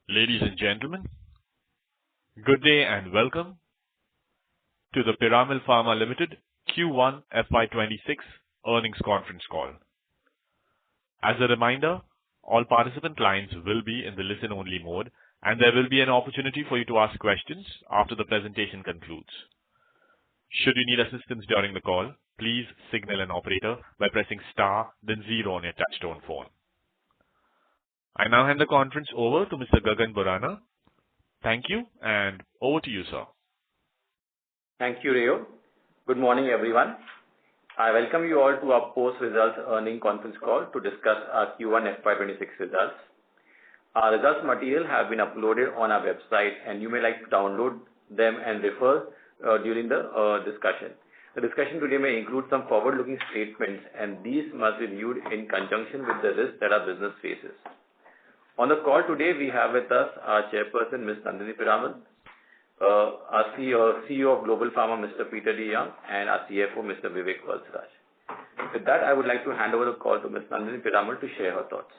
Ladies and gentlemen, good day and welcome to the Piramal Pharma Limited Q1 FY26 earnings conference call. As a reminder, all participant lines will be in the listen-only mode, and there will be an opportunity for you to ask questions after the presentation concludes. Should you need assistance during the call, please signal an operator by pressing star, then 0 on your touchtone phone. I now hand the conference over to Mr. Gagan Borana. Thank you, and over to you, sir. Thank you, Rayo. Good morning, everyone. I welcome you all to our post-results earnings conference call to discuss our Q1 FY26 results. Our results material have been uploaded on our website, and you may like to download them and refer during the discussion. The discussion today may include some forward-looking statements, and these must be viewed in conjunction with the risks that our business faces. On the call today, we have with us our chairperson, Ms. Nandini Piramal, our CEO of Global Pharma, Mr. Peter DeYoung, and our CFO, Mr. Vivek Valsaraj. With that, I would like to hand over the call to Ms. Nandini Piramal to share her thoughts.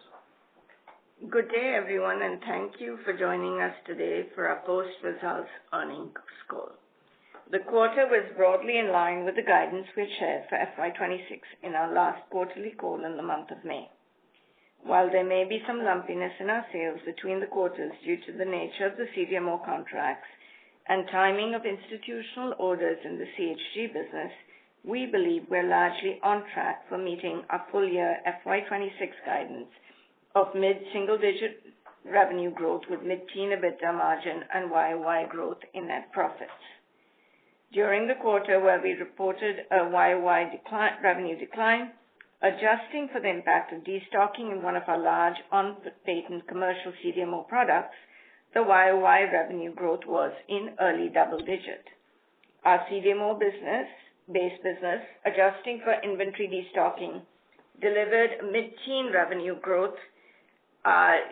Good day, everyone, and thank you for joining us today for our post-results earnings call. The quarter was broadly in line with the guidance we shared for FY26 in our last quarterly call in the month of May. While there may be some lumpiness in our sales between the quarters due to the nature of the CDMO contracts and timing of institutional orders in the CHG business, we believe we're largely on track for meeting our full-year FY26 guidance of mid-single-digit revenue growth with mid-teen EBITDA margin and YOY growth in net profits. During the quarter where we reported a YOY revenue decline, adjusting for the impact of destocking in one of our large on-patent commercial CDMO products, the YOY revenue growth was in early double digit. Our CDMO base business, adjusting for inventory destocking, delivered mid-teen revenue growth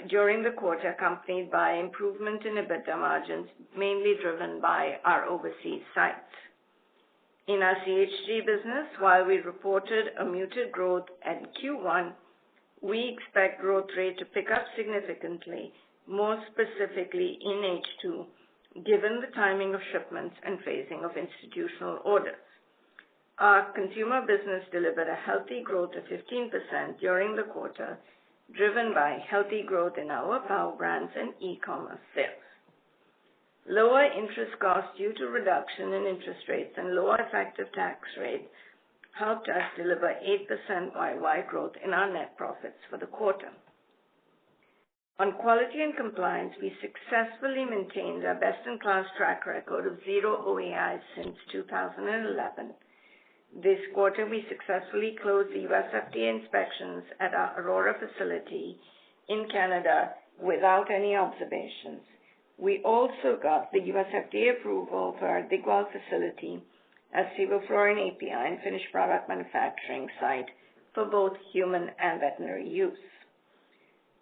during the quarter, accompanied by improvement in EBITDA margins, mainly driven by our overseas sites. In our CHG business, while we reported a muted growth at Q1, we expect growth rate to pick up significantly, more specifically in H2, given the timing of shipments and phasing of institutional orders. Our consumer business delivered a healthy growth of 15% during the quarter, driven by healthy growth in our power brands and e-commerce sales. Lower interest costs due to reduction in interest rates and lower effective tax rate helped us deliver 8% YOY growth in our net profits for the quarter. On quality and compliance, we successfully maintained our best-in-class track record of zero OAIs since 2011. This quarter, we successfully closed the US FDA inspections at our Aurora facility in Canada without any observations. We also got the US FDA approval for our Digwal facility as sevoflurane API and finished product manufacturing site for both human and veterinary use.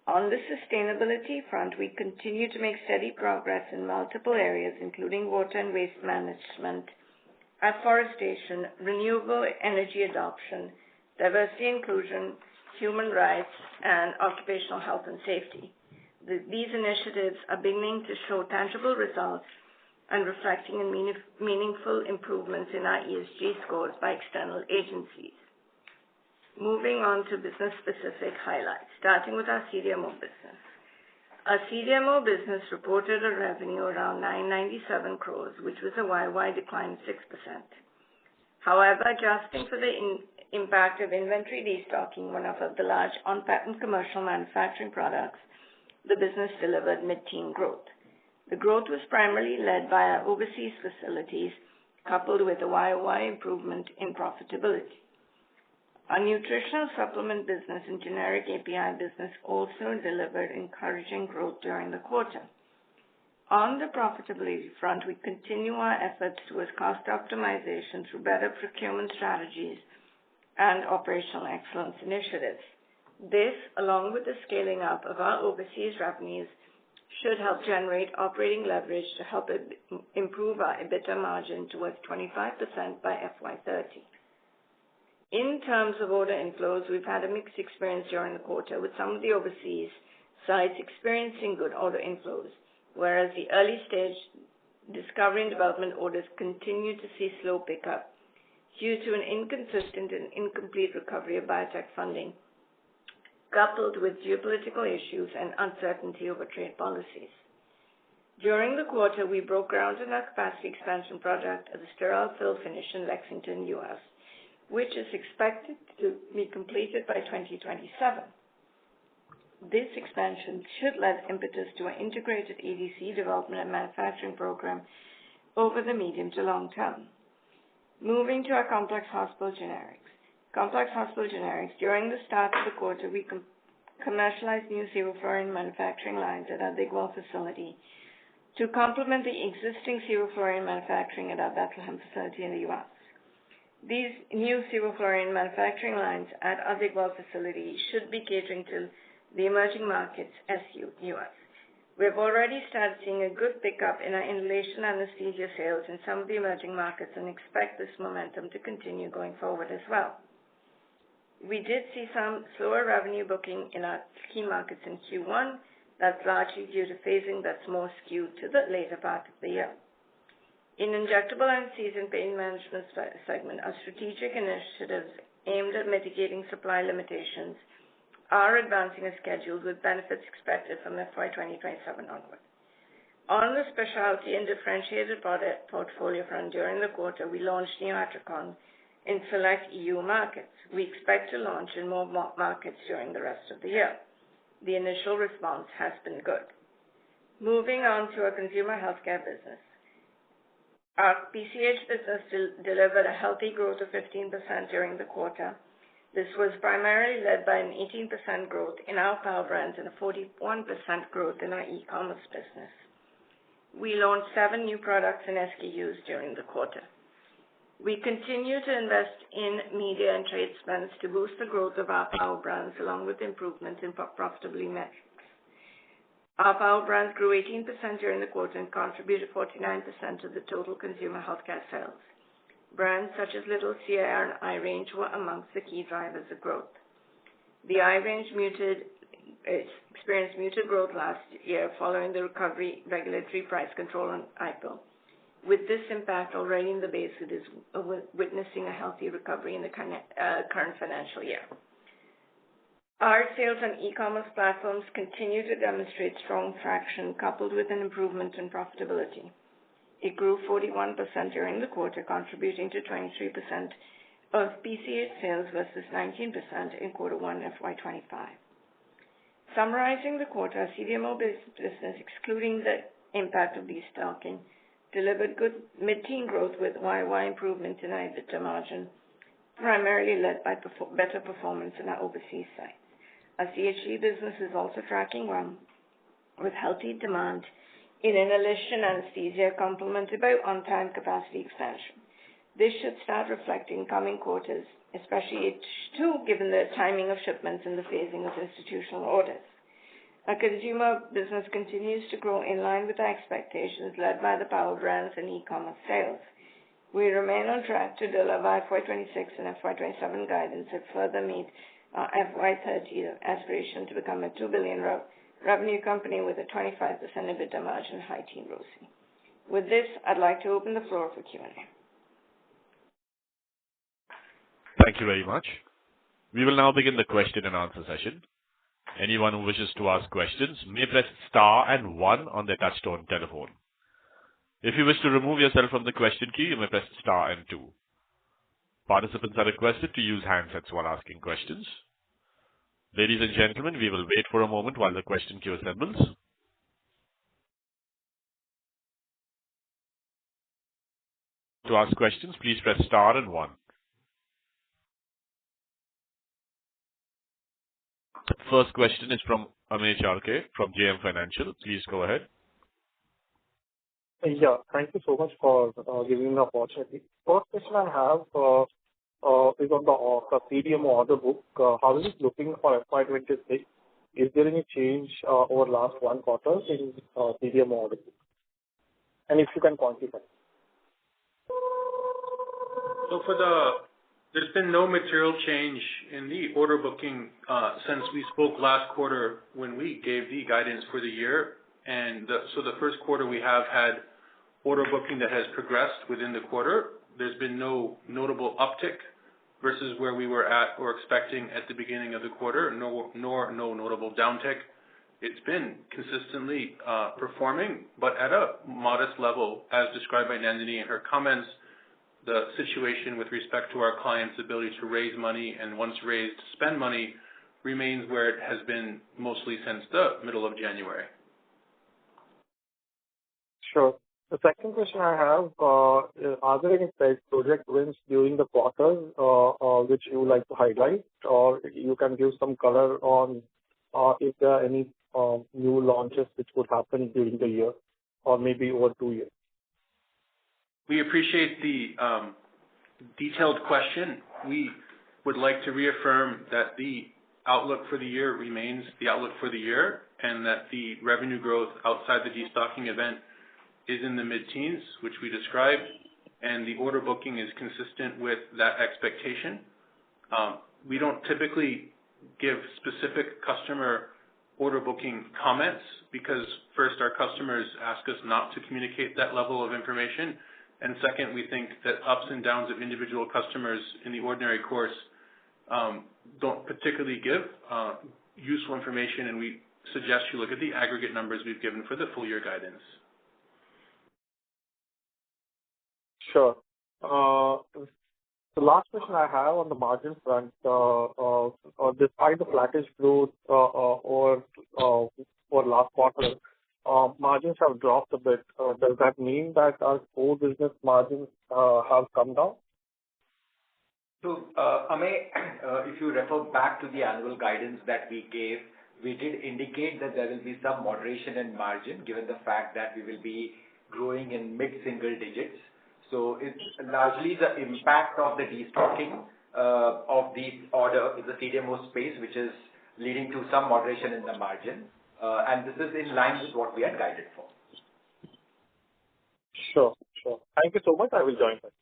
On the sustainability front, we continue to make steady progress in multiple areas, including water and waste management, afforestation, renewable energy adoption, diversity inclusion, human rights, and occupational health and safety. These initiatives are beginning to show tangible results and reflecting in meaningful improvements in our ESG scores by external agencies. Moving on to business-specific highlights, starting with our CDMO business. Our CDMO business reported a revenue around 997 crores, which was a YOY decline of 6%. However, adjusting for the impact of inventory destocking, one of the large on-patent commercial manufacturing products, the business delivered mid-teen growth. The growth was primarily led by our overseas facilities, coupled with a YOY improvement in profitability. Our nutritional supplement business and generic API business also delivered encouraging growth during the quarter. On the profitability front, we continue our efforts towards cost optimization through better procurement strategies and operational excellence initiatives. This, along with the scaling up of our overseas revenues, should help generate operating leverage to help improve our EBITDA margin towards 25% by FY30. In terms of order inflows, we've had a mixed experience during the quarter, with some of the overseas sites experiencing good order inflows, whereas the early-stage discovery and development orders continue to see slow pickup due to an inconsistent and incomplete recovery of biotech funding, coupled with geopolitical issues and uncertainty over trade policies. During the quarter, we broke ground on our capacity expansion project at the sterile fill finish in Lexington, U.S., which is expected to be completed by 2027. This expansion should lend impetus to an integrated ADC development and manufacturing program over the medium to long term. Moving to our complex hospital generics. Complex hospital generics, during the start of the quarter, we commercialized new sevoflurane manufacturing lines at our Digwell facility to complement the existing sevoflurane manufacturing at our Bethlehem facility in the U.S. These new sevoflurane manufacturing lines at our Digwell facility should be catering to the emerging markets, SU-US. We have already started seeing a good pickup in our inhalation anesthesia sales in some of the emerging markets and expect this momentum to continue going forward as well. We did see some slower revenue booking in our key markets in Q1. That's largely due to phasing that's more skewed to the later part of the year. In injectable anesthesia and pain management segment, our strategic initiatives aimed at mitigating supply limitations are advancing as scheduled, with benefits expected from FY 2027 onward. On the specialty and differentiated product portfolio front, during the quarter, we launched Neoatricon in select EU markets. We expect to launch in more markets during the rest of the year. The initial response has been good. Moving on to our consumer healthcare business. Our PCH business delivered a healthy growth of 15% during the quarter. This was primarily led by an 18% growth in our power brands and a 41% growth in our e-commerce business. We launched 7 new products and SKUs during the quarter. We continue to invest in media and trade spends to boost the growth of our power brands along with improvements in profitability metrics. Our power brands grew 18% during the quarter and contributed 49% of the total consumer healthcare sales. Brands such as Little CIR and iRange were amongst the key drivers of growth. The iRange experienced muted growth last year following the regulatory price control on IPO. With this impact already in the base, it is witnessing a healthy recovery in the current financial year. Our sales on e-commerce platforms continue to demonstrate strong traction coupled with an improvement in profitability. It grew 41% during the quarter, contributing to 23% of PCH sales versus 19% in Q1 FY25. Summarizing the quarter, our CDMO business, excluding the impact of destocking, delivered good mid-teen growth with YY improvement in our EBITDA margin, primarily led by better performance in our overseas sites. Our CHG business is also tracking well, with healthy demand in inhalation anesthesia complemented by on-time capacity expansion. This should start reflecting coming quarters, especially H2, given the timing of shipments and the phasing of institutional orders. Our consumer business continues to grow in line with our expectations, led by the power brands and e-commerce sales. We remain on track to deliver FY26 and FY27 guidance and further meet our FY30 aspiration to become a $2 billion revenue company with a 25% EBITDA margin, high teen ROCE. With this, I'd like to open the floor for Q&A. Thank you very much. We will now begin the question and answer session. Anyone who wishes to ask questions may press star and 1 on their touchtone telephone. If you wish to remove yourself from the question queue, you may press star and 2. Participants are requested to use handsets while asking questions. Ladies and gentlemen, we will wait for a moment while the question queue assembles. To ask questions, please press star and 1. First question is from Amey Chalke from JM Financial. Please go ahead. Yeah, thank you so much for giving me the opportunity. First question I have is on the CDMO order book. How is it looking for FY26? Is there any change over last one quarter in CDMO order book? And if you can quantify. So for the There's been no material change in the order booking since we spoke last quarter when we gave the guidance for the year. And so the first quarter we have had order booking that has progressed within the quarter. There's been no notable uptick versus where we were at or expecting at the beginning of the quarter, nor no notable downtick. It's been consistently performing, but at a modest level, as described by Nandini in her comments. The situation with respect to our clients' ability to raise money and once raised, spend money remains where it has been mostly since the middle of January. Sure. The second question I have, are there any project wins during the quarter which you would like to highlight, or you can give some color on if there are any new launches which would happen during the year or maybe over 2 years? We appreciate the detailed question. We would like to reaffirm that the outlook for the year remains the outlook for the year, and that the revenue growth outside the destocking event is in the mid-teens, which we described, and the order booking is consistent with that expectation. We don't typically give specific customer order booking comments because first, our customers ask us not to communicate that level of information. And second, we think that ups and downs of individual customers in the ordinary course don't particularly give useful information, and we suggest you look at the aggregate numbers we've given for the full year guidance. Sure. The last question I have on the margin front, despite the flattish growth over last quarter, margins have dropped a bit. Does that mean that our core business margins have come down? So, Amey, if you refer back to the annual guidance that we gave, we did indicate that there will be some moderation in margin given the fact that we will be growing in mid-single digits. So it's largely the impact of the destocking of the order in the CDMO space, which is leading to some moderation in the margin. And this is in line with what we had guided for. Sure. Thank you so much. I will join back.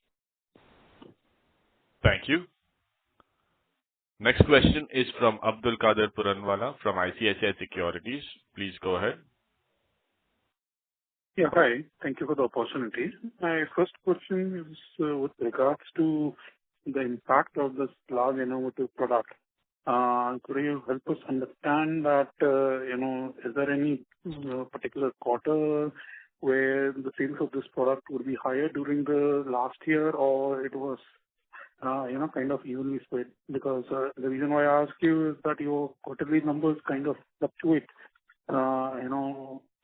Thank you. Next question is from Abdul Kader Puranwala from ICICI Securities. Please go ahead. Yeah, hi. Thank you for the opportunity. My first question is with regards to the impact of this large innovative product. Could you help us understand that, is there any particular quarter where the sales of this product would be higher during the last year, or it was, kind of evenly spread? Because the reason why I ask you is that your quarterly numbers kind of fluctuate,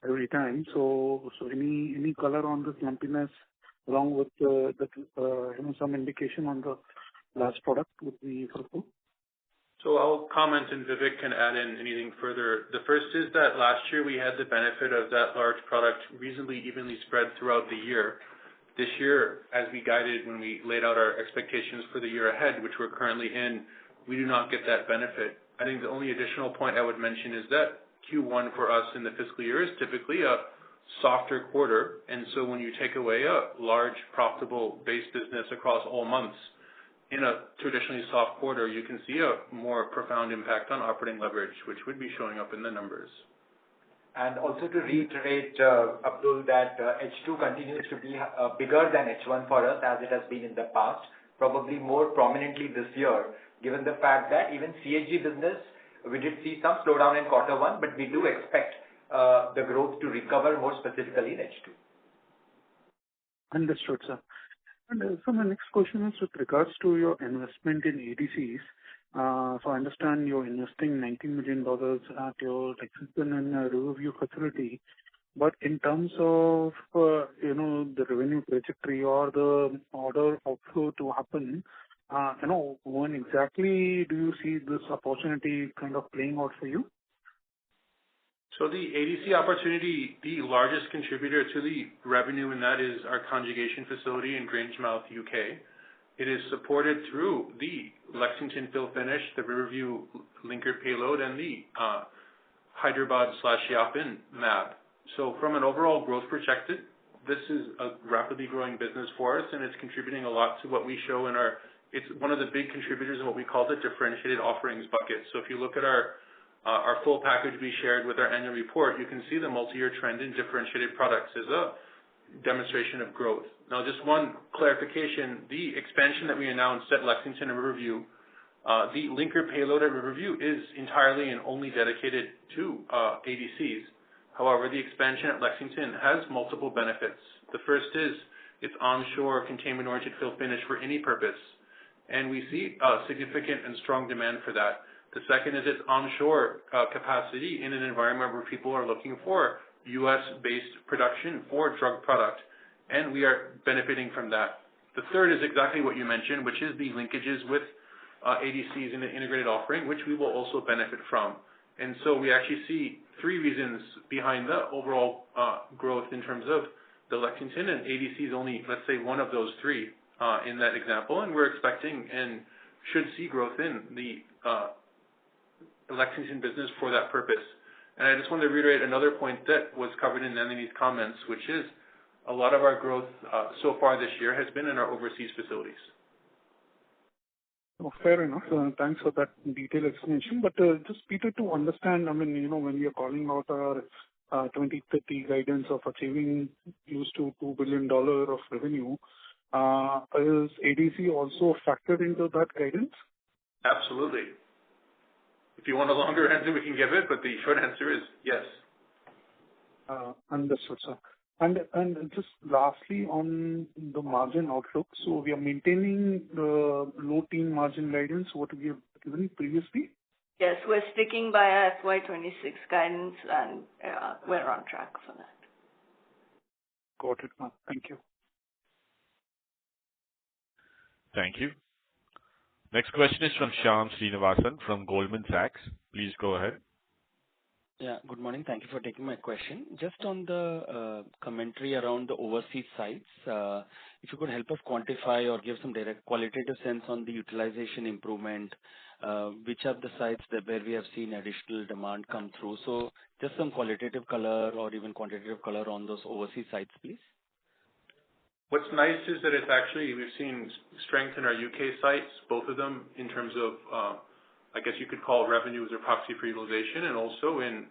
every time. So any color on this lumpiness along with some indication on the last product would be helpful. So I'll comment and Vivek can add in anything further. The first is that last year we had the benefit of that large product reasonably evenly spread throughout the year. This year, as we guided when we laid out our expectations for the year ahead, which we're currently in, we do not get that benefit. I think the only additional point I would mention is that Q1 for us in the fiscal year is typically a softer quarter. And so when you take away a large profitable base business across all months in a traditionally soft quarter, you can see a more profound impact on operating leverage, which would be showing up in the numbers. And also to reiterate, Abdul, that H2 continues to be bigger than H1 for us as it has been in the past, probably more prominently this year, given the fact that even CHG business, we did see some slowdown in quarter one, but we do expect the growth to recover more specifically in H2. Understood, sir. And so my next question is with regards to your investment in ADCs. So I understand you're investing $19 million at your Lexington and Riverview facility. But in terms of, the revenue trajectory or the order outflow to happen, when exactly do you see this opportunity kind of playing out for you? So the ADC opportunity, the largest contributor to the revenue in that is our conjugation facility in Grangemouth, UK. It is supported through the Lexington fill finish, the Riverview linker payload, and the Hyderabad/Yapan MAB. So from an overall growth perspective, this is a rapidly growing business for us, and it's contributing a lot to what we show in our it's one of the big contributors in what we call the differentiated offerings bucket. So if you look at our full package we shared with our annual report, you can see the multi-year trend in differentiated products is a demonstration of growth. Now, just one clarification, the expansion that we announced at Lexington and Riverview, the linker payload at Riverview is entirely and only dedicated to ADCs. However, the expansion at Lexington has multiple benefits. The first is it's onshore containment-oriented fill finish for any purpose, and we see significant and strong demand for that. The second is its onshore capacity in an environment where people are looking for U.S.-based production for drug product, and we are benefiting from that. The third is exactly what you mentioned, which is the linkages with ADCs in an integrated offering, which we will also benefit from. And so we actually see three reasons behind the overall growth in terms of the Lexington, and ADC is only, let's say, one of those three in that example, and we're expecting and should see growth in the Lexington business for that purpose. And I just want to reiterate another point that was covered in Nandini's comments, which is a lot of our growth so far this year has been in our overseas facilities. Oh, fair enough. Thanks for that detailed explanation. But just, Peter, to understand, I mean, when we are calling out our 2030 guidance of achieving close to $2 billion of revenue, is ADC also factored into that guidance? Absolutely. If you want a longer answer, we can give it, but the short answer is yes. Understood, sir. And just lastly on the margin outlook, so we are maintaining the low teen margin guidance, what we have given previously? Yes, we're sticking by our FY26 guidance, and we're on track for that. Got it, ma'am. Thank you. Thank you. Next question is from Shyam Srinivasan from Goldman Sachs. Please go ahead. Yeah, good morning. Thank you for taking my question. Just on the commentary around the overseas sites, if you could help us quantify or give some direct qualitative sense on the utilization improvement, which are the sites where we have seen additional demand come through. So just some qualitative color or even quantitative color on those overseas sites, please. What's nice is that it's actually, we've seen strength in our UK sites, both of them in terms of, I guess you could call revenues or proxy for utilization, and also in,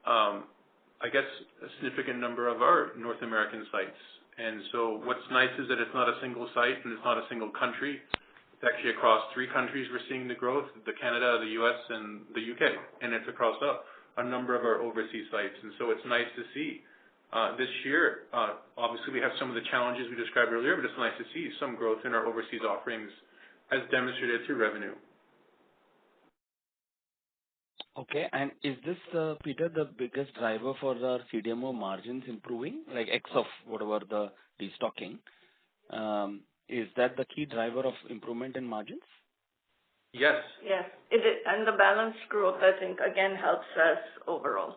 I guess, a significant number of our North American sites. And so what's nice is that it's not a single site and it's not a single country. It's actually across three countries we're seeing the growth, the Canada, the US, and the UK. And it's across a number of our overseas sites. And so it's nice to see this year, obviously we have some of the challenges we described earlier, but it's nice to see some growth in our overseas offerings as demonstrated through revenue. Okay, and is this, Peter, the biggest driver for the CDMO margins improving, like X of whatever the destocking? Is that the key driver of improvement in margins? Yes. Yes, it is, and the balanced growth, I think, again helps us overall.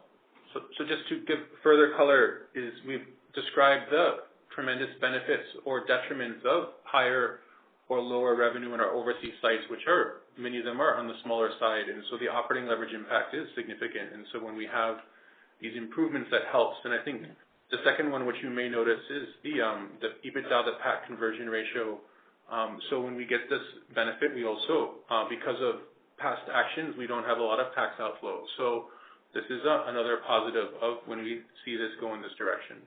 So just to give further color, is we've described the tremendous benefits or detriments of higher or lower revenue in our overseas sites, which are, many of them are on the smaller side. And so the operating leverage impact is significant. And so when we have these improvements, that helps. And I think the second one, which you may notice, is the EBITDA, the PAT conversion ratio. So when we get this benefit, we also, because of past actions, we don't have a lot of tax outflow. So this is another positive of when we see this go in this direction.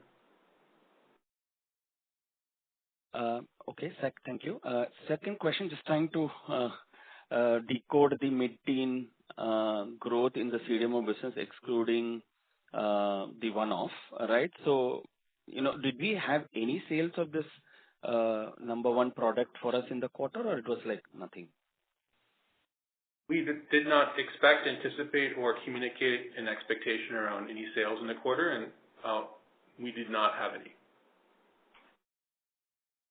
Okay, thank you. Second question, just trying to decode the mid-teen growth in the CDMO business, excluding the one-off, right? So, did we have any sales of this number one product for us in the quarter, or it was like nothing? We did not expect, anticipate, or communicate an expectation around any sales in the quarter, and we did not have any.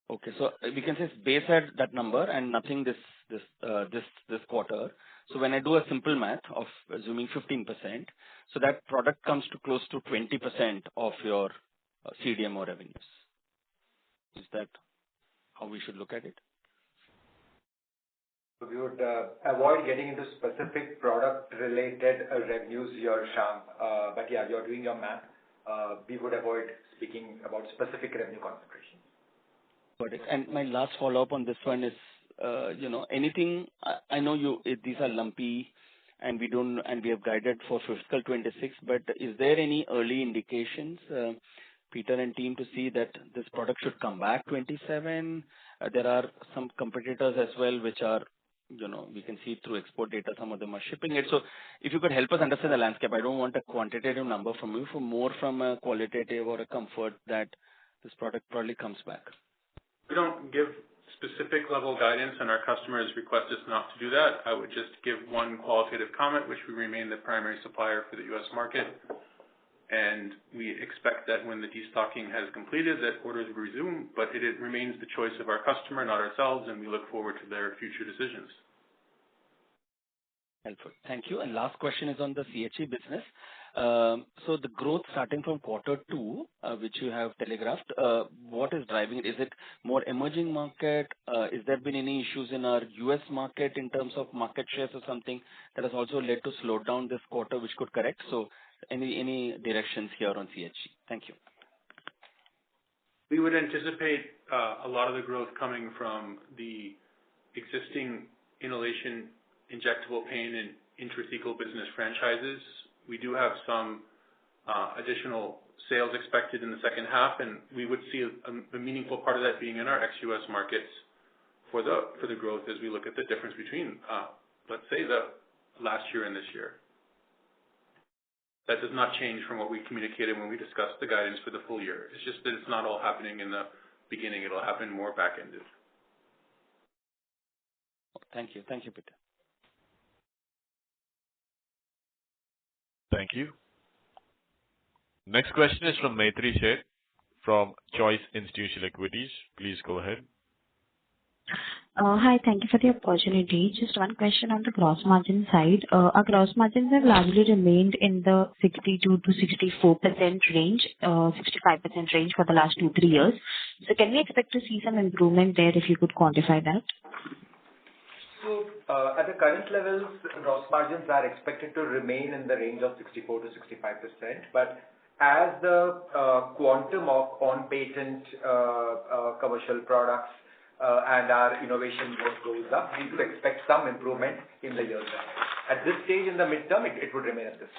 Okay, so we can say base had that number and nothing this quarter. So when I do a simple math of assuming 15%, so that product comes to close to 20% of your CDMO revenues. Is that how we should look at it? We would avoid getting into specific product-related revenues here, Shyam. But yeah, you're doing your math. We would avoid speaking about specific revenue concentrations. Got it. And my last follow-up on this one is anything. I know these are lumpy, and we have guided for fiscal 26, but is there any early indications, Peter and team, to see that this product should come back 27? There are some competitors as well, which are, we can see through export data, some of them are shipping it. So if you could help us understand the landscape, I don't want a quantitative number from you, more from a qualitative or a comfort that this product probably comes back. We don't give specific level guidance, and our customers request us not to do that. I would just give one qualitative comment, which we remain the primary supplier for the U.S. market. And we expect that when the destocking has completed, that orders will resume, but it remains the choice of our customer, not ourselves, and we look forward to their future decisions. Helpful. Thank you. And last question is on the CHE business. So the growth starting from quarter 2, which you have telegraphed, what is driving it? Is it more emerging market? Is there been any issues in our US market in terms of market shares or something that has also led to slow down this quarter, which could correct? So any directions here on CHE? Thank you. We would anticipate a lot of the growth coming from the existing inhalation, injectable pain, and intrathecal business franchises. We do have some additional sales expected in the second half, and we would see a meaningful part of that being in our ex-US markets for the growth as we look at the difference between, let's say, the last year and this year. That does not change from what we communicated when we discussed the guidance for the full year. It's just that it's not all happening in the beginning. It'll happen more back-ended. Thank you. Thank you, Peter. Thank you. Next question is from Maitri Sheth from Choice Institutional Equities. Please go ahead. Hi, thank you for the opportunity. Just one question on the gross margin side. Our gross margins have largely remained in the 62 to 64% range, 65% range for the last 2-3 years. So can we expect to see some improvement there if you could quantify that? So at the current levels, gross margins are expected to remain in the range of 64 to 65%. But as the quantum of on-patent commercial products and our innovation work goes up, we do expect some improvement in the years ahead. At this stage in the midterm, it would remain at this.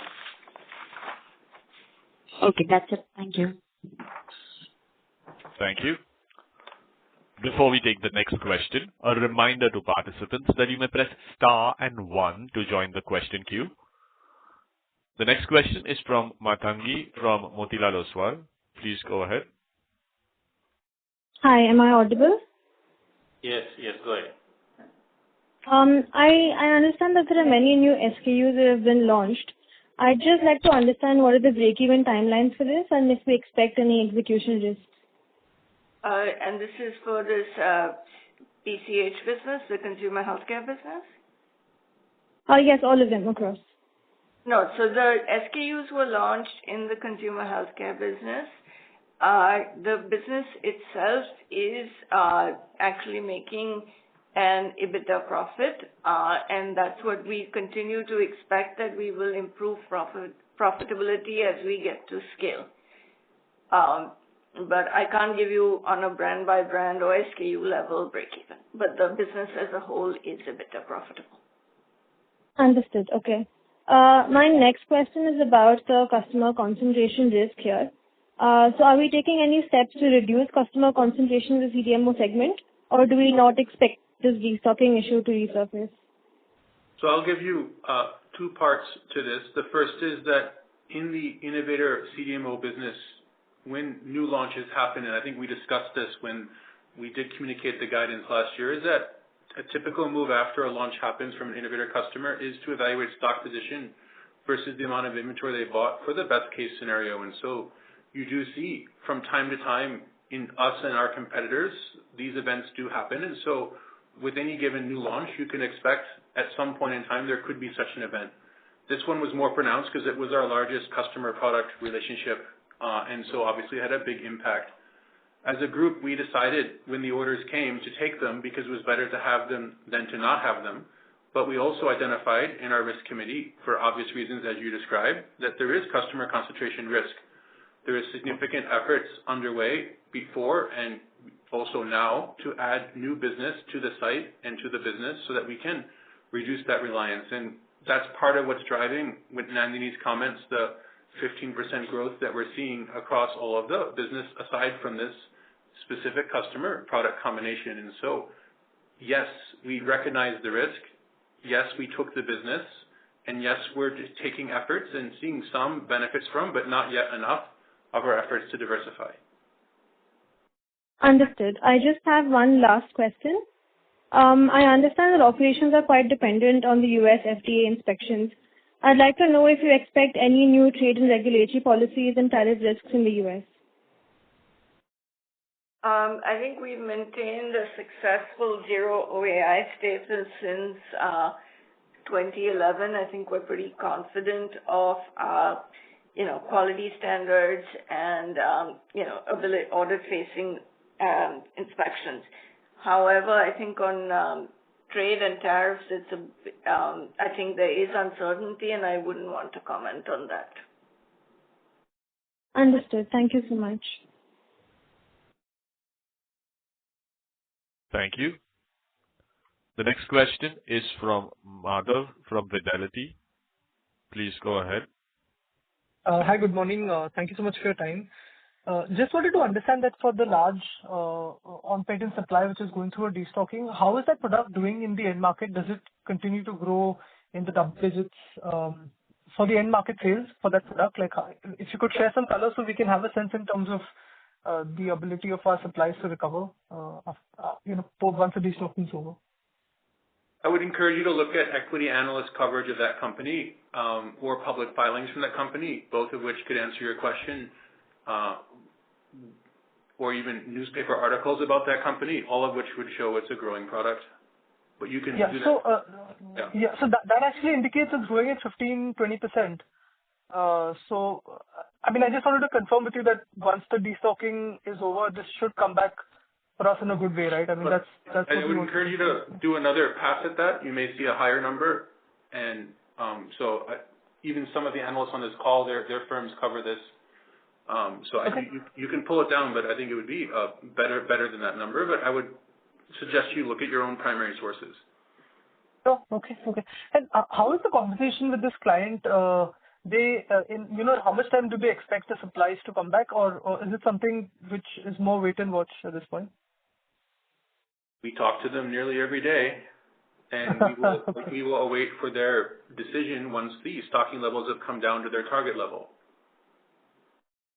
Okay, that's it. Thank you. Thank you. Before we take the next question, a reminder to participants that you may press star and 1 to join the question queue. The next question is from Matangi from Motilal Oswal. Please go ahead. Hi, am I audible? Yes, go ahead. I understand that there are many new SKUs that have been launched. I'd just like to understand what are the break-even timelines for this and if we expect any execution risks. And this is for this PCH business, the consumer healthcare business? Yes, all of them across. No, so the SKUs were launched in the consumer healthcare business. The business itself is actually making an EBITDA profit, and that's what we continue to expect, that we will improve profitability as we get to scale. But I can't give you on a brand by brand or SKU level break even, but the business as a whole is EBITDA profitable. Understood. Okay. My next question is about the customer concentration risk here. So are we taking any steps to reduce customer concentration in the CDMO segment, or do we not expect this destocking issue to resurface? So I'll give you 2 parts to this. The first is that in the innovator CDMO business, when new launches happen, and I think we discussed this when we did communicate the guidance last year, is that a typical move after a launch happens from an innovator customer is to evaluate stock position versus the amount of inventory they bought for the best case scenario. And so you do see from time to time in us and our competitors, these events do happen. And so with any given new launch, you can expect at some point in time there could be such an event. This one was more pronounced because it was our largest customer product relationship, and so obviously it had a big impact. As a group, we decided when the orders came to take them because it was better to have them than to not have them. But we also identified in our risk committee, for obvious reasons as you described, that there is customer concentration risk. There is significant efforts underway before and also now to add new business to the site and to the business so that we can reduce that reliance. And that's part of what's driving, with Nandini's comments, the 15% growth that we're seeing across all of the business aside from this specific customer product combination. And so, yes, we recognize the risk. Yes, we took the business. And yes, we're just taking efforts and seeing some benefits from, but not yet enough of our efforts to diversify. Understood. I just have one last question. I understand that operations are quite dependent on the US FDA inspections. I'd like to know if you expect any new trade and regulatory policies and tariff risks in the US. I think we've maintained a successful zero OAI status since 2011. I think we're pretty confident of quality standards and audit-facing inspections. However, I think on trade and tariffs, I think there is uncertainty, and I wouldn't want to comment on that. Understood. Thank you so much. Thank you. The next question is from Madhav from Fidelity. Please go ahead. Hi, good morning. Thank you so much for your time. Just wanted to understand that for the large on-patent supply which is going through a destocking, how is that product doing in the end market? Does it continue to grow in the double digits for the end market sales for that product? Like, if you could share some color so we can have a sense in terms of the ability of our supplies to recover, once the destocking is over. I would encourage you to look at equity analyst coverage of that company or public filings from that company, both of which could answer your question, or even newspaper articles about that company, all of which would show it's a growing product. But you can do that. So that actually indicates it's growing at 15-20%. So, I mean, I just wanted to confirm with you that once the destocking is over, this should come back for us in a good way, right? I mean, that's what I would encourage you to do another pass at that. You may see a higher number. And even some of the analysts on this call, their firms cover this. So I think you can pull it down, but I think it would be better than that number. But I would suggest you look at your own primary sources. Oh, okay. And how is the conversation with this client? How much time do they expect the supplies to come back, or is it something which is more wait and watch at this point? We talk to them nearly every day, and we will await for their decision once the stocking levels have come down to their target level.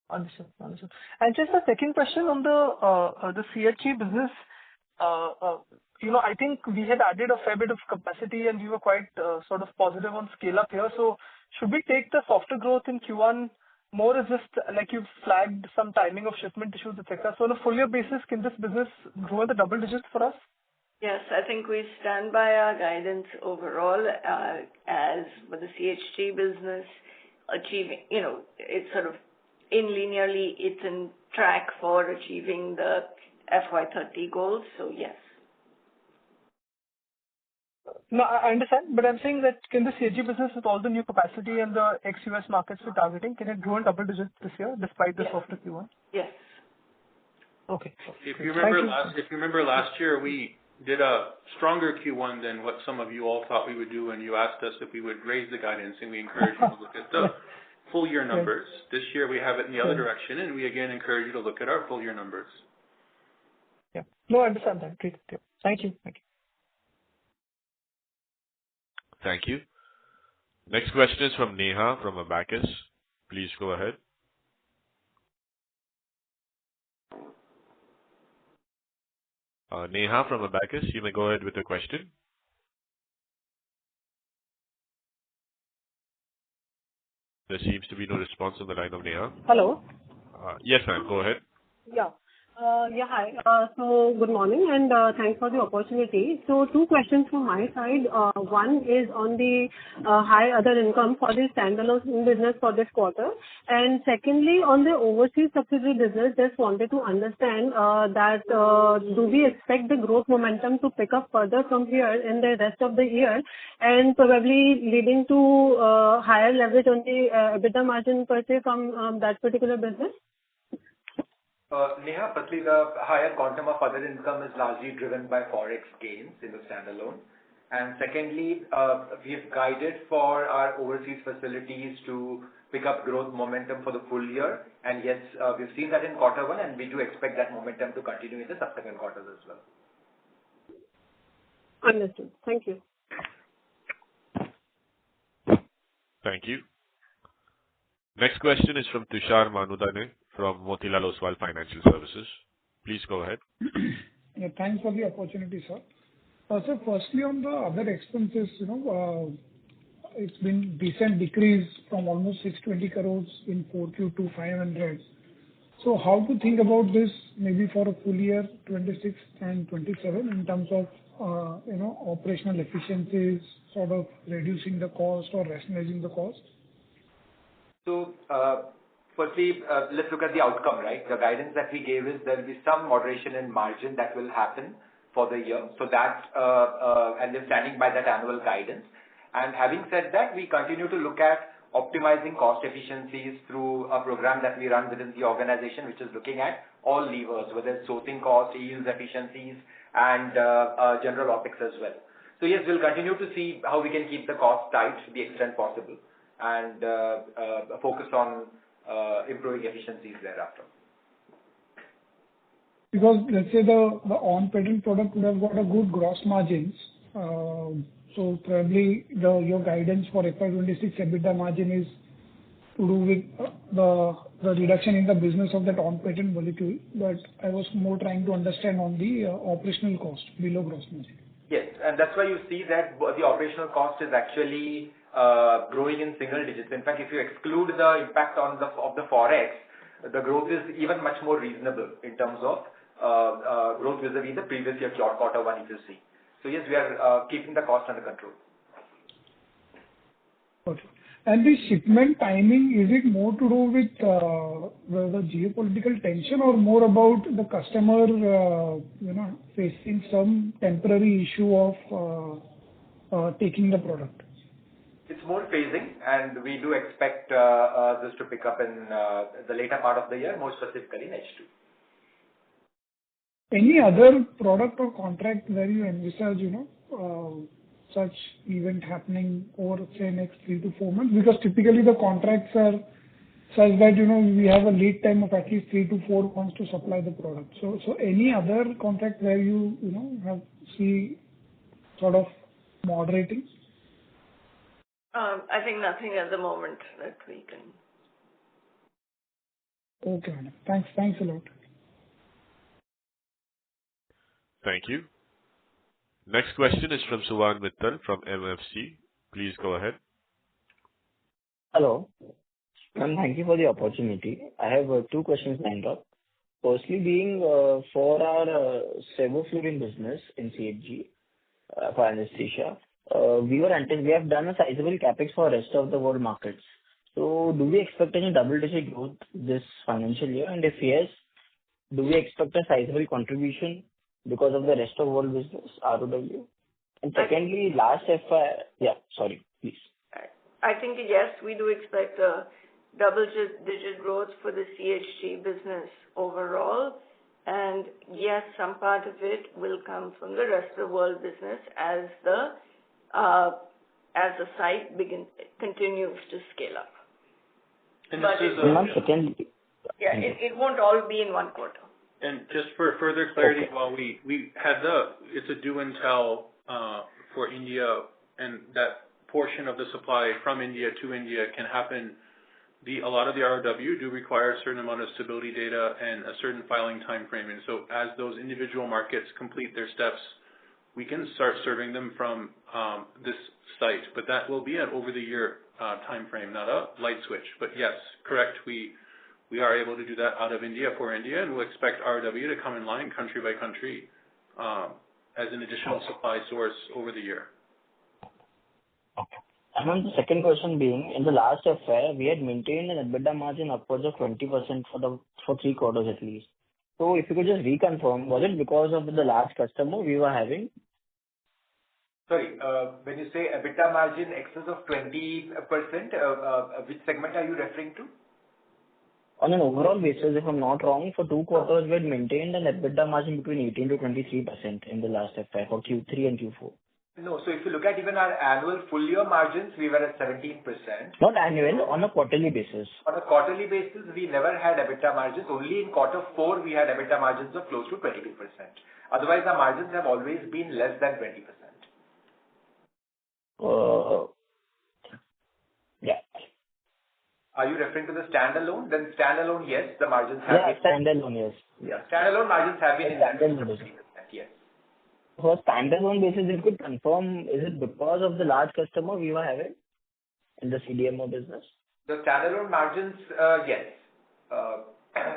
Understood. And just a second question on the CHG business. I think we had added a fair bit of capacity, and we were quite sort of positive on scale up here. So should we take the softer growth in Q1 more as just like you've flagged some timing of shipment issues, etc.? So on a full year basis, can this business grow in the double digits for us? Yes, I think we stand by our guidance overall as with the CHG business achieving, it's sort of it's in track for achieving the FY30 goals. So yes. No, I understand, but I'm saying that can the CHG business with all the new capacity and the ex-US markets we're targeting, can it grow in double digits this year despite the softer Q1? Yes. Okay. If you remember last year, we did a stronger Q1 than what some of you all thought we would do, and you asked us if we would raise the guidance, and we encouraged you to look at the full year numbers. This year we have it in the other direction, and we again encourage you to look at our full year numbers. Yeah. No, I understand that. Great. Thank you. Thank you. Next question is from Neha from Abacus. Please go ahead. Neha from Abacus, you may go ahead with the question. There seems to be no response on the line of Neha. Hello. Yes, ma'am. Go ahead. Yeah. Hi. So good morning, and thanks for the opportunity. So two questions from my side. One is on the high other income for the standalone business for this quarter. And secondly, on the overseas subsidiary business, just wanted to understand that do we expect the growth momentum to pick up further from here in the rest of the year, and probably leading to higher leverage on the EBITDA margin per se from that particular business? Neha, firstly, the higher quantum of other income is largely driven by forex gains in the standalone. And secondly, we've guided for our overseas facilities to pick up growth momentum for the full year. And yes, we've seen that in quarter one, and we do expect that momentum to continue in the subsequent quarters as well. Understood. Thank you. Thank you. Next question is from Tushar Manudhane from Motilal Oswal Financial Services. Please go ahead. Yeah, thanks for the opportunity, sir. So firstly, on the other expenses, it's been decent decrease from almost 620 crores in 4Q to 500. So how to think about this maybe for a full year 26 and 27 in terms of operational efficiencies, sort of reducing the cost or rationalizing the cost? So, firstly, let's look at the outcome, right? The guidance that we gave is there will be some moderation in margin that will happen for the year. So that, and we're standing by that annual guidance. And having said that, we continue to look at optimizing cost efficiencies through a program that we run within the organization, which is looking at all levers, whether it's sourcing cost, yields, efficiencies, and general OpEx as well. So yes, we'll continue to see how we can keep the cost tight to the extent possible and focus on improving efficiencies thereafter. Because let's say the on-patent product would have got a good gross margins. So probably your guidance for FY26 EBITDA margin is to do with the reduction in the business of that on-patent molecule. But I was more trying to understand on the operational cost below gross margin. Yes, and that's why you see that the operational cost is actually growing in single digits. In fact, if you exclude the impact of the forex, the growth is even much more reasonable in terms of growth vis-a-vis the previous year quarter one, if you see. So yes, we are keeping the cost under control. Okay. And the shipment timing, is it more to do with the geopolitical tension or more about the customer, facing some temporary issue of taking the product? It's more phasing, and we do expect this to pick up in the later part of the year, more specifically in H2. Any other product or contract where you envisage, such event happening over, say, next 3 to 4 months? Because typically the contracts are such that, we have a lead time of at least 3 to 4 months to supply the product. So any other contract where you see sort of moderating? I think nothing at the moment that we can. Okay, madam. Thanks a lot. Thank you. Next question is from Suvan Mittal from MFC. Please go ahead. Hello. Thank you for the opportunity. I have 2 questions lined up. Firstly being for our sevoflurane business in CHG for anesthesia, we have done a sizable capex for rest of the world markets. So do we expect any double-digit growth this financial year? And if yes, do we expect a sizable contribution because of the rest of world business, ROW? And secondly, please. I think yes, we do expect a double-digit growth for the CHG business overall. And yes, some part of it will come from the rest of the world business as the site continues to scale up. And but this is it won't all be in one quarter. And just for further clarity, while we had it's a do and tell for India, and that portion of the supply from India to India can happen. A lot of the ROW do require a certain amount of stability data and a certain filing time frame. And so as those individual markets complete their steps, we can start serving them from this site. But that will be an over-the-year time frame, not a light switch. But yes, correct, we are able to do that out of India for India, and we'll expect ROW to come in line country by country as an additional supply source over the year. Okay. And then the second question being, in the last affair, we had maintained an EBITDA margin upwards of 20% for 3 quarters at least. So if you could just reconfirm, was it because of the large customer we were having? Sorry, when you say EBITDA margin excess of 20%, which segment are you referring to? On an overall basis, if I'm not wrong, for 2 quarters, we had maintained an EBITDA margin between 18 to 23% in the last FY for Q3 and Q4. No. So if you look at even our annual full year margins, we were at 17%. Not annual, on a quarterly basis. On a quarterly basis, we never had EBITDA margins. Only in quarter 4, we had EBITDA margins of close to 22%. Otherwise, our margins have always been less than 20%. Yeah. Are you referring to the standalone? Then standalone, yes, the margins have been. Standalone, yes. Yeah, standalone margins have been in that 20%, yes. For standalone basis, you could confirm, is it because of the large customer we were having in the CDMO business? The standalone margins, yes.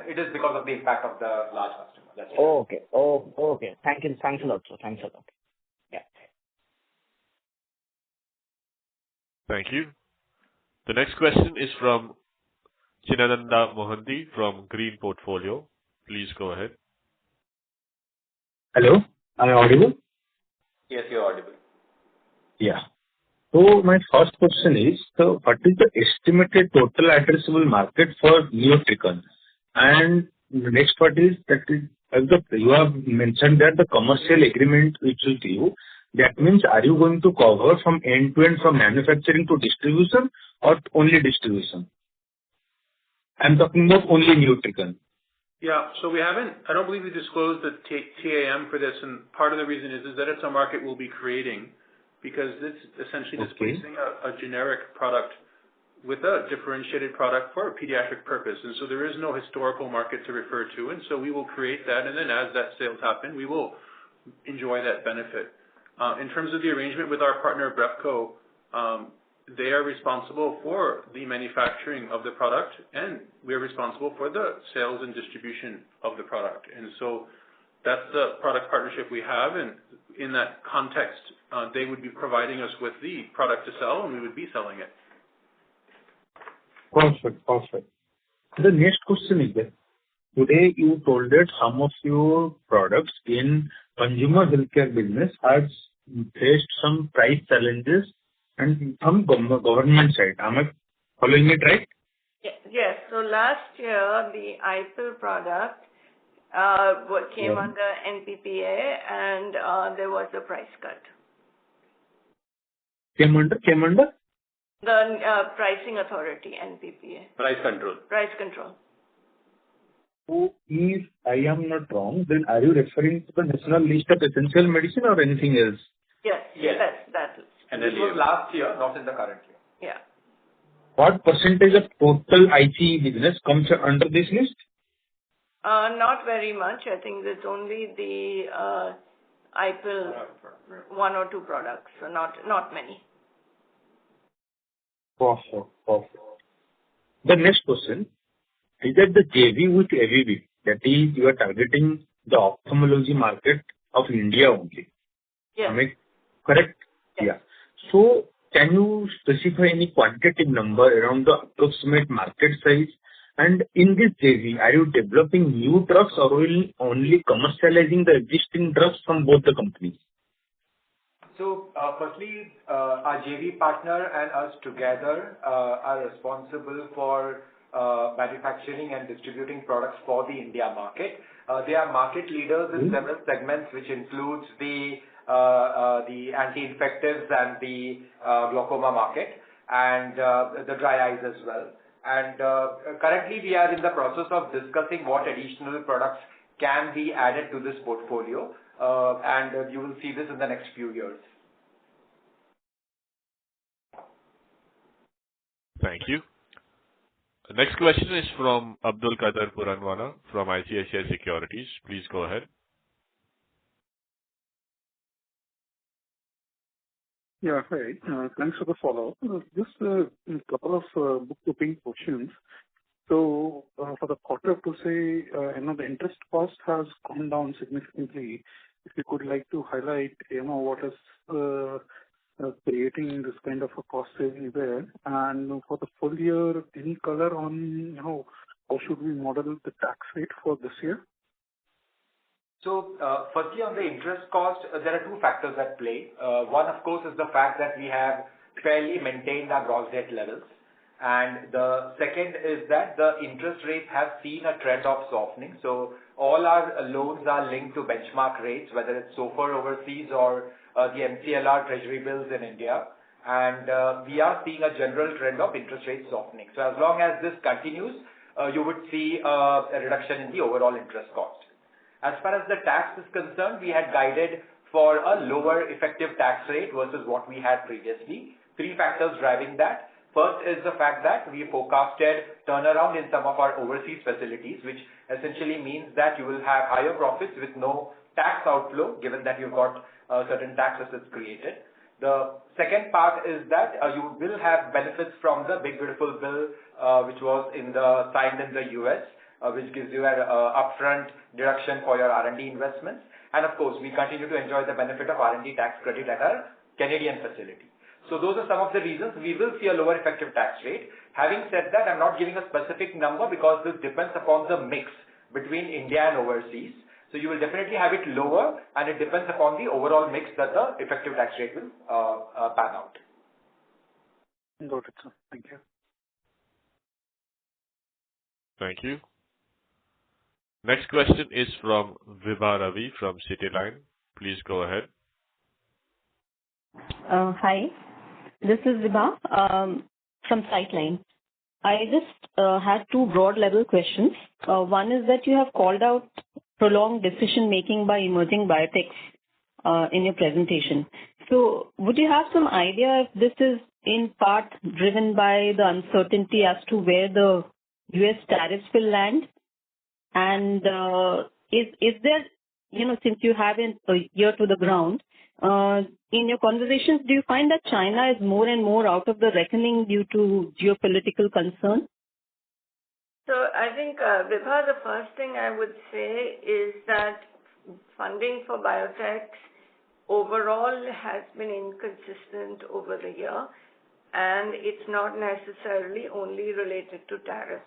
It is because of the impact of the large customer. That's right. Okay. Okay. Thank you. Thanks a lot, sir. Thanks a lot. Yeah. Thank you. The next question is from Chinananda Mohanty from Green Portfolio. Please go ahead. Hello, am I audible? Yes, you're audible. Yeah. So my first question is, so what is the estimated total addressable market for Neotricon? And the next part is that you have mentioned that the commercial agreement which will give, that means are you going to cover from end to end from manufacturing to distribution or only distribution? I'm talking about only Neotricon. Yeah. So I don't believe we disclosed the TAM for this, and part of the reason is that it's a market we'll be creating because it's essentially displacing a generic product with a differentiated product for a pediatric purpose. And so there is no historical market to refer to, and so we will create that, and then as that sales happen, we will enjoy that benefit. In terms of the arrangement with our partner, BrepCo, they are responsible for the manufacturing of the product, and we are responsible for the sales and distribution of the product. And so that's the product partnership we have, and in that context, they would be providing us with the product to sell, and we would be selling it. Perfect. The next question is that today you told that some of your products in consumer healthcare business has faced some price challenges and some government side. Am I following it right? Yes. So last year, the IPIL product came under NPPA and there was a price cut. Came under? The pricing authority, NPPA. Price control. So if I am not wrong, then are you referring to the national list of essential medicine or anything else? Yes. That is. And this was last year, not in the current year. Yeah. What percentage of total ICE business comes under this list? Not very much. I think it's only the IPIL 1 or 2 products, so not many. Perfect. The next question is that the JV with ABB, that is you are targeting the ophthalmology market of India only. Yes. Am I correct? Yes. Yeah. So can you specify any quantitative number around the approximate market size? And in this JV, are you developing new drugs or will only commercializing the existing drugs from both the companies? So, firstly, our JV partner and us together are responsible for manufacturing and distributing products for the India market. They are market leaders in several segments, which includes the anti-infectives and the glaucoma market, and the dry eyes as well. And currently, we are in the process of discussing what additional products can be added to this portfolio, and you will see this in the next few years. Thank you. The next question is from Abdul Qadir Puranwala from ICICI Securities. Please go ahead. Yeah, hi. Thanks for the follow-up. Just a couple of bookkeeping questions. So, for the quarter to say, the interest cost has gone down significantly. If you could like to highlight, what is creating this kind of a cost saving there, and for the full year, any color on, how should we model the tax rate for this year? So, firstly, on the interest cost, there are 2 factors at play. One, of course, is the fact that we have fairly maintained our gross debt levels. And the second is that the interest rates have seen a trend of softening. So all our loans are linked to benchmark rates, whether it's SOFR overseas or the MCLR treasury bills in India. And we are seeing a general trend of interest rate softening. So as long as this continues, you would see a reduction in the overall interest cost. As far as the tax is concerned, we had guided for a lower effective tax rate versus what we had previously. Three factors driving that. First is the fact that we forecasted turnaround in some of our overseas facilities, which essentially means that you will have higher profits with no tax outflow, given that you've got certain tax assets created. The second part is that you will have benefits from the Big Beautiful Bill, which was signed in the US, which gives you an upfront deduction for your R&D investments. And of course, we continue to enjoy the benefit of R&D tax credit at our Canadian facility. So those are some of the reasons we will see a lower effective tax rate. Having said that, I'm not giving a specific number because this depends upon the mix between India and overseas. So you will definitely have it lower, and it depends upon the overall mix that the effective tax rate will pan out. Got it, sir. Thank you. Thank you. Next question is from Vibha Ravi from Cityline. Please go ahead. Hi, this is Vibha from Sightline. I just had two broad level questions. One is that you have called out prolonged decision making by emerging biotechs in your presentation. So would you have some idea if this is in part driven by the uncertainty as to where the US tariffs will land? And is there, since you haven't a ear to the ground, in your conversations, do you find that China is more and more out of the reckoning due to geopolitical concern? So I think, Vibha, the first thing I would say is that funding for biotechs overall has been inconsistent over the year, and it's not necessarily only related to tariffs.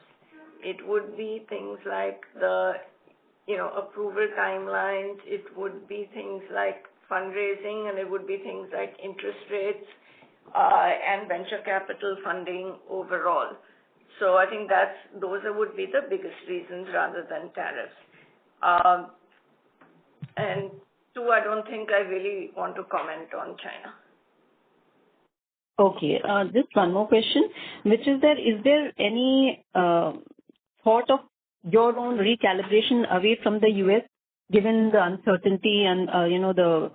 It would be things like the, approval timelines. It would be things like fundraising, and it would be things like interest rates and venture capital funding overall. So I think those would be the biggest reasons rather than tariffs. And two, I don't think I really want to comment on China. Okay, just one more question, which is that is there any thought of your own recalibration away from the US, given the uncertainty and the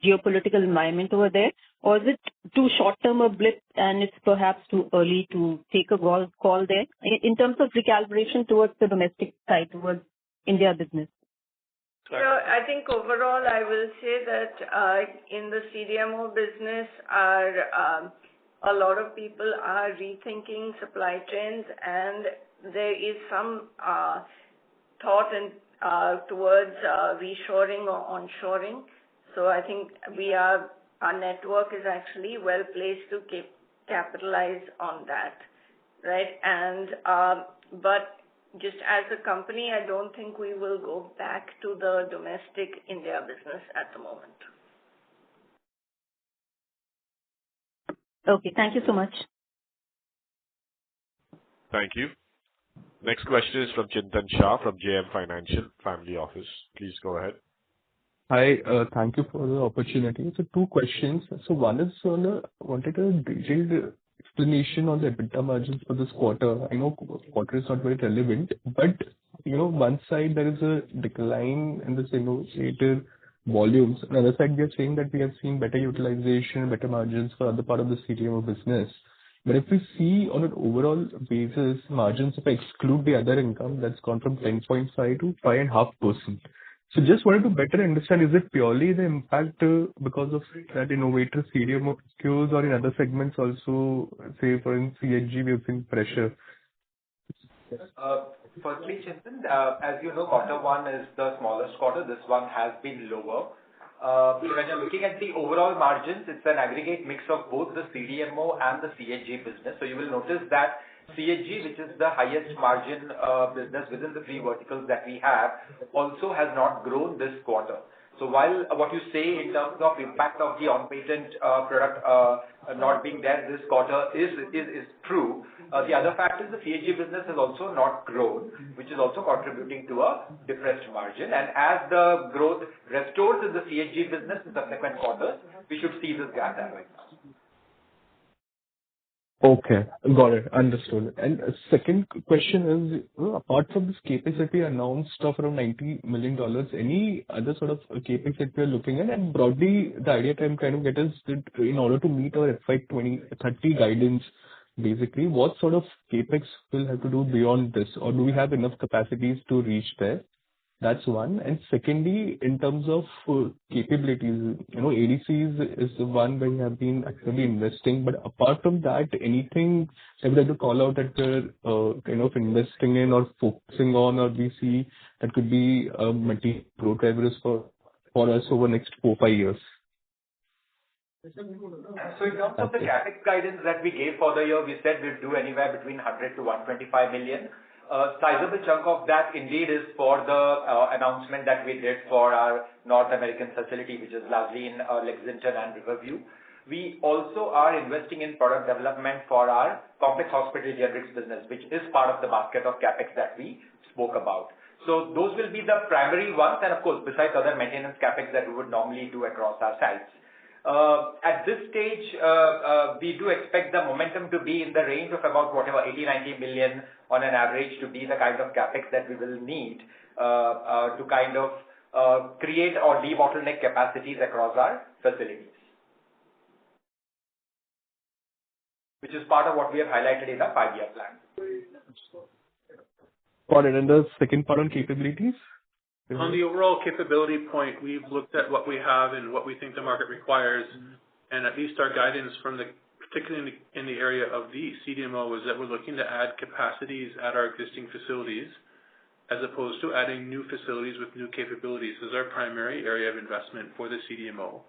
geopolitical environment over there, or is it too short-term a blip and it's perhaps too early to take a call there in terms of recalibration towards the domestic side, towards India business? So I think overall I will say that in the CDMO business, a lot of people are rethinking supply chains, and there is some thought towards reshoring or onshoring. So I think our network is actually well placed to capitalize on that, right? And but just as a company, I don't think we will go back to the domestic India business at the moment. Okay, thank you so much. Thank you. Next question is from Chintan Shah from JM Financial Family Office. Please go ahead. Hi, thank you for the opportunity. So two questions. So one is wanted a detailed explanation on the EBITDA margins for this quarter. I know quarter is not very relevant, but one side there is a decline in the innovative volumes. On the other side, we are saying that we have seen better utilization, better margins for other part of the CDMO business. But if we see on an overall basis, margins, if I exclude the other income, that's gone from 10.5 to 5.5%. So just wanted to better understand, is it purely the impact because of that innovative CDMO SKUs, or in other segments also, say for instance, CHG, we have seen pressure? Firstly, Chintan, as you know, quarter one is the smallest quarter. This one has been lower. When you're looking at the overall margins, it's an aggregate mix of both the CDMO and the CHG business. So you will notice that CHG, which is the highest margin business within the three verticals that we have, also has not grown this quarter. So while what you say in terms of impact of the on-patent product not being there this quarter is true, The other fact is the CHG business has also not grown, which is also contributing to a depressed margin. And as the growth restores in the CHG business in subsequent quarters, we should see this gap narrowing. Okay, got it. Understood. And second question is, apart from this CapEx that we announced of around $90 million, any other sort of CapEx that we are looking at? And broadly, the idea I'm trying to get is that in order to meet our FY 2030 guidance, basically, what sort of CapEx we'll have to do beyond this? Or do we have enough capacities to reach there? That's one. And secondly, in terms of capabilities, ADCs is the one where we have been actively investing. But apart from that, anything that we'd like to call out that we're kind of investing in or focusing on, or we see that could be material growth drivers for us over the next 4-5 years? So in terms of the CapEx guidance that we gave for the year, we said we'd do anywhere between 100 to 125 million. A sizable chunk of that indeed is for the announcement that we did for our North American facility, which is largely in Lexington and Riverview. We also are investing in product development for our complex hospital generics business, which is part of the basket of CapEx that we spoke about. So those will be the primary ones, and of course, besides other maintenance CapEx that we would normally do across our sites. At this stage, we do expect the momentum to be in the range of about 80-90 million on an average to be the kind of capex that we will need to kind of create or debottleneck capacities across our facilities, which is part of what we have highlighted in our 5-year plan. Got it. And the second part on capabilities? On the overall capability point, we've looked at what we have and what we think the market requires, and at least our guidance from particularly in the area of the CDMO is that we're looking to add capacities at our existing facilities as opposed to adding new facilities with new capabilities. This is our primary area of investment for the CDMO.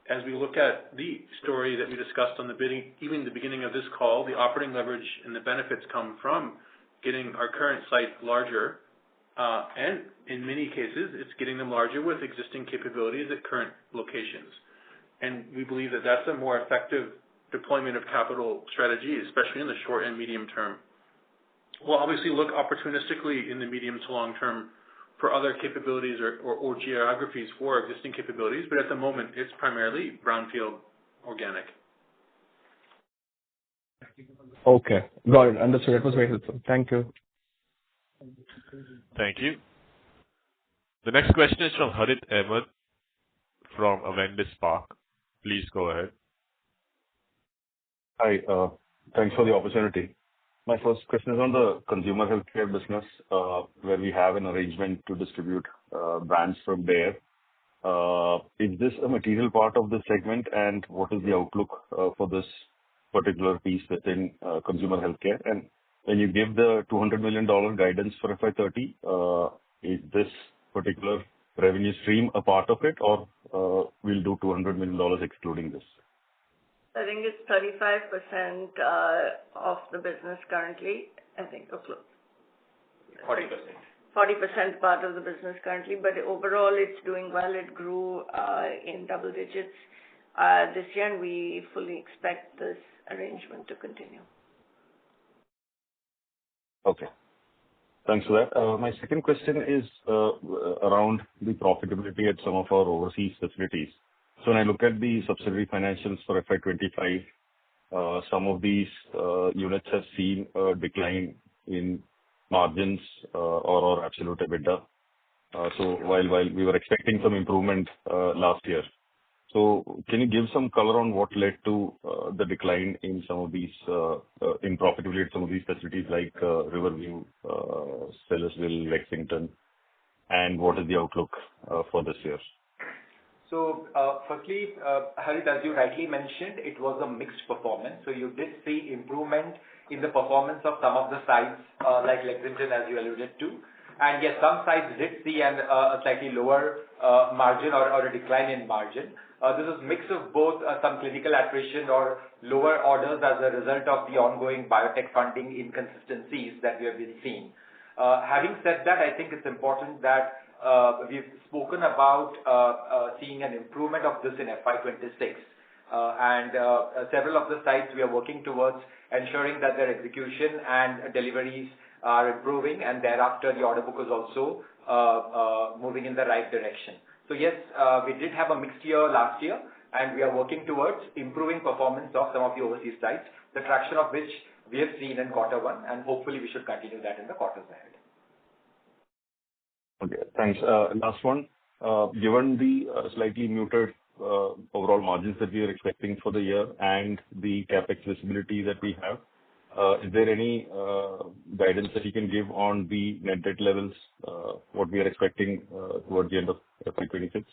As we look at the story that we discussed on even the beginning of this call, the operating leverage and the benefits come from getting our current site larger, and in many cases, it's getting them larger with existing capabilities at current locations. And we believe that that's a more effective deployment of capital strategy, especially in the short and medium term. We'll obviously look opportunistically in the medium to long term for other capabilities or geographies for existing capabilities, but at the moment, it's primarily brownfield organic. Okay, got it. Understood. That was very helpful. Thank you. Thank you. The next question is from Harith Ahmed from Avendus Spark. Please go ahead. Hi, thanks for the opportunity. My first question is on the consumer healthcare business, where we have an arrangement to distribute brands from there. Is this a material part of the segment, and what is the outlook for this particular piece within consumer healthcare? And when you give the $200 million guidance for FY30, is this particular revenue stream a part of it, or we'll do $200 million excluding this? I think it's 35% of the business currently, I think, or close. 40%. 40% part of the business currently, but overall it's doing well. It grew in double digits this year, and we fully expect this arrangement to continue. Okay. Thanks for that. My second question is around the profitability at some of our overseas facilities. So when I look at the subsidiary financials for FY25, some of these units have seen a decline in margins or absolute EBITDA. So while we were expecting some improvement last year. So can you give some color on what led to the decline in some of these, in profitability at some of these facilities like Riverview, Sellersville, Lexington, and what is the outlook for this year? So, firstly, Harith, as you rightly mentioned, it was a mixed performance. So you did see improvement in the performance of some of the sites, like Lexington, as you alluded to. And yes, some sites did see a slightly lower margin or a decline in margin. This is a mix of both some clinical attrition or lower orders as a result of the ongoing biotech funding inconsistencies that we have been seeing. Having said that, I think it's important that we've spoken about seeing an improvement of this in FY26. and several of the sites we are working towards ensuring that their execution and deliveries are improving, and thereafter the order book is also moving in the right direction. So yes, we did have a mixed year last year, and we are working towards improving performance of some of the overseas sites, the traction of which we have seen in quarter one, and hopefully we should continue that in the quarters ahead. Okay, thanks. Last one. Given the slightly muted overall margins that we are expecting for the year and the CapEx visibility that we have, is there any guidance that you can give on the net debt levels, what we are expecting towards the end of FY26?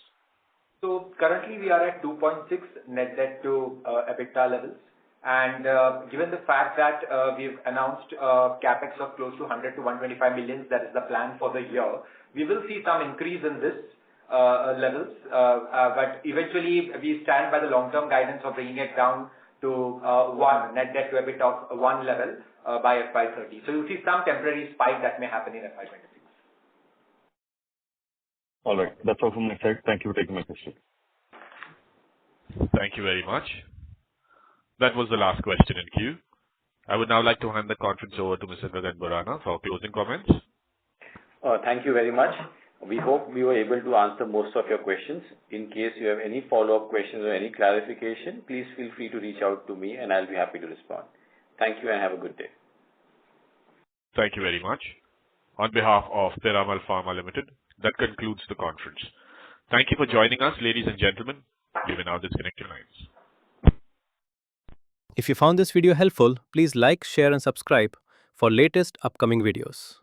So currently we are at 2.6 net debt to EBITDA levels. And given the fact that we've announced capex of close to 100 to 125 million, that is the plan for the year, we will see some increase in this levels. But eventually we stand by the long-term guidance of bringing it down to 1 net debt to EBITDA of 1 level by FY30. So you'll see some temporary spike that may happen in FY26. All right. That's all from my side. Thank you for taking my question. Thank you very much. That was the last question in queue. I would now like to hand the conference over to Mr. Gagan Borana for closing comments. Thank you very much. We hope we were able to answer most of your questions. In case you have any follow-up questions or any clarification, please feel free to reach out to me and I'll be happy to respond. Thank you and have a good day. Thank you very much. On behalf of Piramal Pharma Limited, that concludes the conference. Thank you for joining us, ladies and gentlemen. You may now disconnect your lines. If you found this video helpful, please like, share and subscribe for latest upcoming videos.